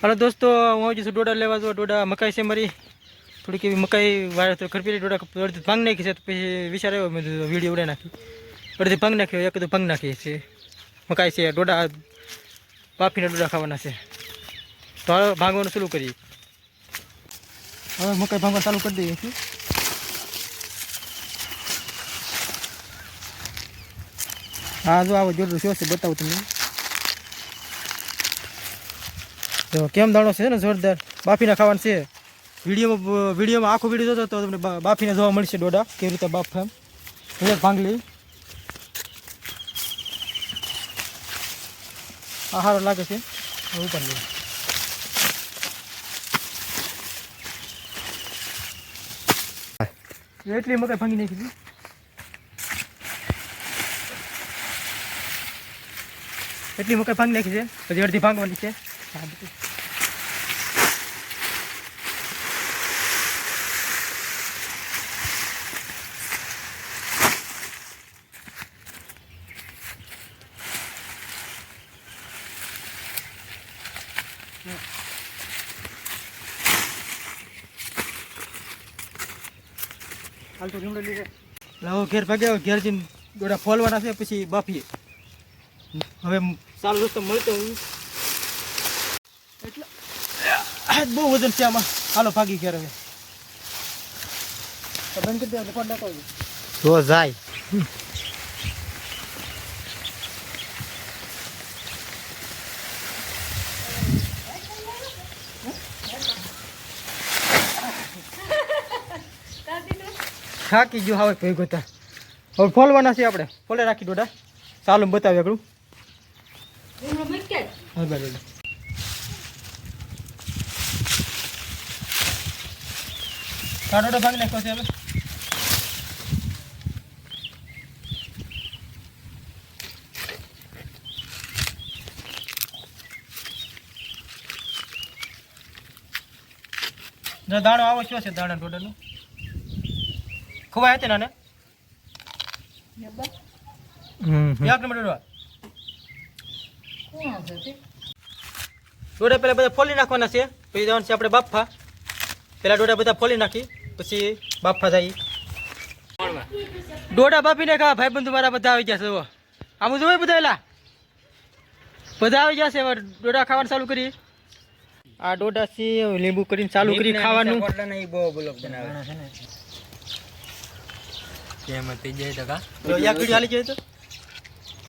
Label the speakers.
Speaker 1: Hello दोस्तों, હું જ ડોડા લેવા જો ડોડા મકાઈ છે મારી થોડીક એવી મકાઈ વાળે તો ખરપીરી ડોડા અડધી ભાંગ નાખી છે. તો પછી વિચાર આવ્યો મેં વિડીયો ઉડાઈ નાખી, અડધી ભાંગ નાખ્યો, એક તો ભાંગ નાખી છે. મકાઈ છે, ડોડા બાફીને ડોડા ખાવાના છે. તો હવે ભાંગવાનું ચાલુ કરીએ. હવે મકાઈ ભાંગવાનું ચાલુ કરી દઈએ છીએ. હા જો આવો જોરદાર શું છે બતાવું તમને. તો કેમ દાણો છે ને જોરદાર બાફીને ખાવાનું છે. વિડીયોમાં આખો વિડીયો જોતો તો તમને બાફીને જોવા મળશે ડોડા કેવી રીતે બાફ એમ. ભાંગલી આ સારો લાગે છે. ઉપર લઈ એટલી મકાઈ ભાંગી નાખી. એટલી મકાઈ ભાંગી નાખી છે, પછી અડધી ભાંગવાની છે. હાલ તો લીમડો લીધે લાવો ઘેર ભાગ્યા ઘેર જઈને ડોડા ફોલવાના છે, પછી બાફીએ. હવે ચાલુ રસ્તો મળતો એટલે બહુ વજન છે આમાં. હાલો ભાગી ઘેર હવે બંધ કરી દે. ફોન નાખો જો જાય. થાકી ગયો હવે ભેગો હતા. હવે ફોલવાના છે આપણે. ફોલે રાખી ડોડા ચાલુ બતાવ્યા કરું. હા બરાબર. ડોડા ભાંગી નાખ્યો છે હવે. દાણો આવો શું છે દાણા ડોડાનો ખવાય હતી નાને. ડોડા પેલા બધા ફોલી નાખવાના છે, પછી જવાનું છે આપણે બાફા. પેલા ડોડા બધા ફોલી નાખી પછી બાફા જાય. ડોડા બાફીને ખા ભાઈ બંધુ મારા બધા આવી જશે. આમ જોવે બધા બધા આવી જશે. ડોડા ખાવાનું ચાલુ કરી. આ ડોડા છે લીંબુ કરીને ચાલુ કરી ખાવાનું. કેમ થઈ જાય તો કા એક વિડિયો હાલી જાય તો